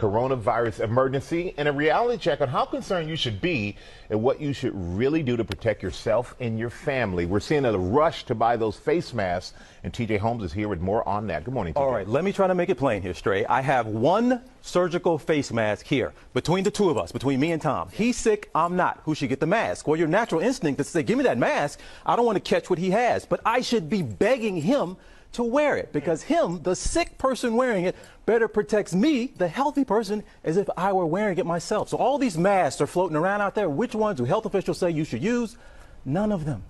coronavirus emergency and a reality check on how concerned you should be and what you should really do to protect yourself and your family. We're seeing a rush to buy those face masks, and TJ Holmes is here with more on that. Good morning, TJ. All right, let me try to make it plain here, Stray. I have one surgical face mask here between the two of us, between me and Tom. He's sick, I'm not. Who should get the mask? Well, your natural instinct is to say, give me that mask. I don't want to catch what he has, but I should be begging him to wear it, because him, the sick person wearing it, better protects me, the healthy person, as if I were wearing it myself. So all these masks are floating around out there. Which ones do health officials say you should use? None of them.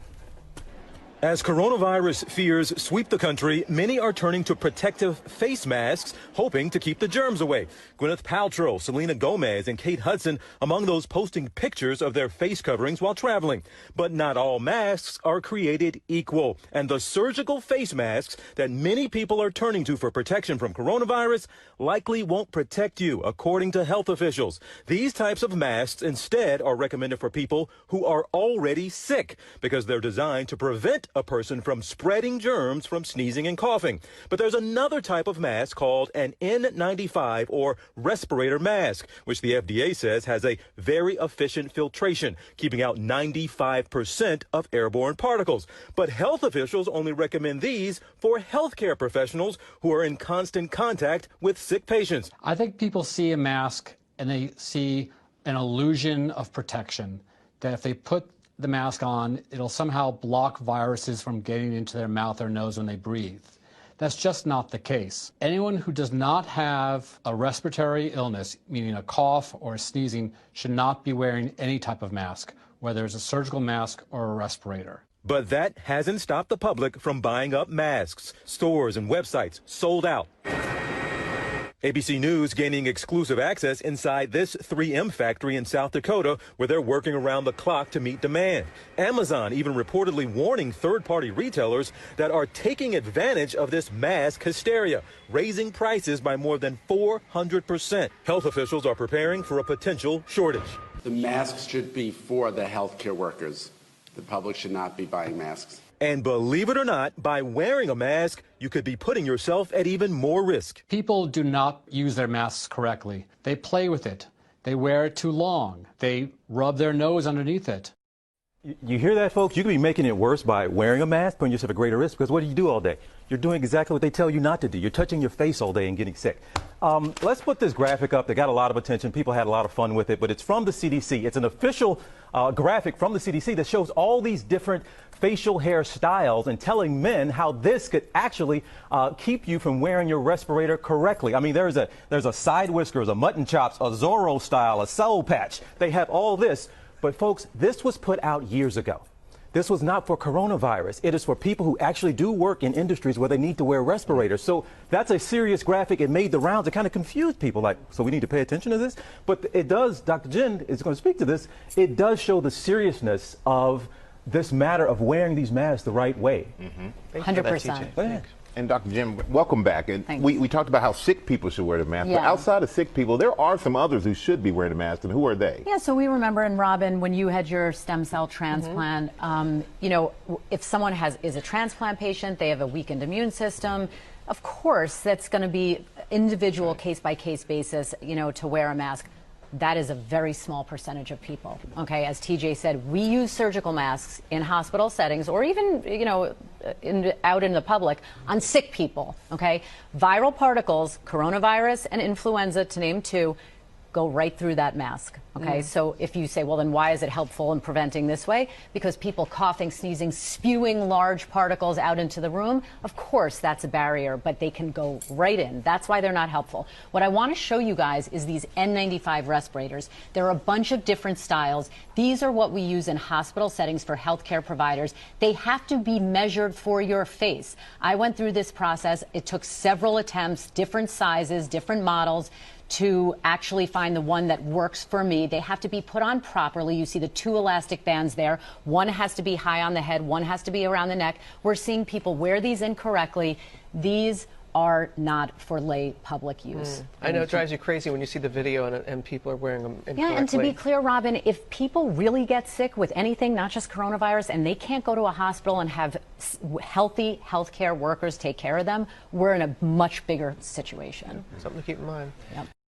As coronavirus fears sweep the country, many are turning to protective face masks, hoping to keep the germs away. Gwyneth Paltrow, Selena Gomez, and Kate Hudson among those posting pictures of their face coverings while traveling. But not all masks are created equal. And the surgical face masks that many people are turning to for protection from coronavirus likely won't protect you, according to health officials. These types of masks instead are recommended for people who are already sick, because they're designed to prevent a person from spreading germs from sneezing and coughing. But there's another type of mask called an N95 or respirator mask, which the FDA says has a very efficient filtration, keeping out 95% of airborne particles. But health officials only recommend these for healthcare professionals who are in constant contact with sick patients. I think people see a mask and they see an illusion of protection, that if they put the mask on, it'll somehow block viruses from getting into their mouth or nose when they breathe. That's just not the case. Anyone who does not have a respiratory illness, meaning a cough or a sneezing, should not be wearing any type of mask, whether it's a surgical mask or a respirator. But that hasn't stopped the public from buying up masks. Stores and websites sold out. ABC News gaining exclusive access inside this 3M factory in South Dakota, where they're working around the clock to meet demand. Amazon even reportedly warning third-party retailers that are taking advantage of this mask hysteria, raising prices by more than 400%. Health officials are preparing for a potential shortage. The masks should be for the healthcare workers. The public should not be buying masks. And believe it or not, by wearing a mask, you could be putting yourself at even more risk. People do not use their masks correctly. They play with it. They wear it too long. They rub their nose underneath it. You hear that, folks? You could be making it worse by wearing a mask, putting yourself at greater risk, because what do you do all day? You're doing exactly what they tell you not to do. You're touching your face all day and getting sick. Let's put this graphic up. They got a lot of attention. People had a lot of fun with it, but it's from the CDC. It's an official graphic from the CDC that shows all these different facial hair styles and telling men how this could actually keep you from wearing your respirator correctly. I mean, there's a side whiskers, a mutton chops, a Zorro style, a soul patch. They have all this. But folks, this was put out years ago. This was not for coronavirus. It is for people who actually do work in industries where they need to wear respirators. So that's a serious graphic. It made the rounds. It kind of confused people, like, so we need to pay attention to this? But it does, Dr. Jen is going to speak to this, it does show the seriousness of this matter of wearing these masks the right way. 100%. And Dr. Jim, welcome back. And we talked about how sick people should wear the mask, but outside of sick people, there are some others who should be wearing the mask, and who are they? Yeah, so we remember, and Robin, when you had your stem cell transplant, you know, if someone is a transplant patient, they have a weakened immune system, of course, that's going to be individual case-by-case basis, you know, to wear a mask. That is a very small percentage of people, okay? As TJ said, we use surgical masks in hospital settings or even, you know, out in the public on sick people, okay? Viral particles, coronavirus and influenza, to name two, go right through that mask, okay? So if you say, well, then why is it helpful in preventing this way? Because people coughing, sneezing, spewing large particles out into the room, of course that's a barrier, but they can go right in. That's why they're not helpful. What I want to show you guys is these N95 respirators. There are a bunch of different styles. These are what we use in hospital settings for healthcare providers. They have to be measured for your face. I went through this process. It took several attempts, different sizes, different models, to actually find the one that works for me. They have to be put on properly. You see the two elastic bands there. One has to be high on the head, one has to be around the neck. We're seeing people wear these incorrectly. These are not for lay public use. I know it drives you crazy when you see the video and people are wearing them incorrectly. Yeah, and to be clear, Robin, if people really get sick with anything, not just coronavirus, and they can't go to a hospital and have healthy healthcare workers take care of them, we're in a much bigger situation. Something to keep in mind. Yep.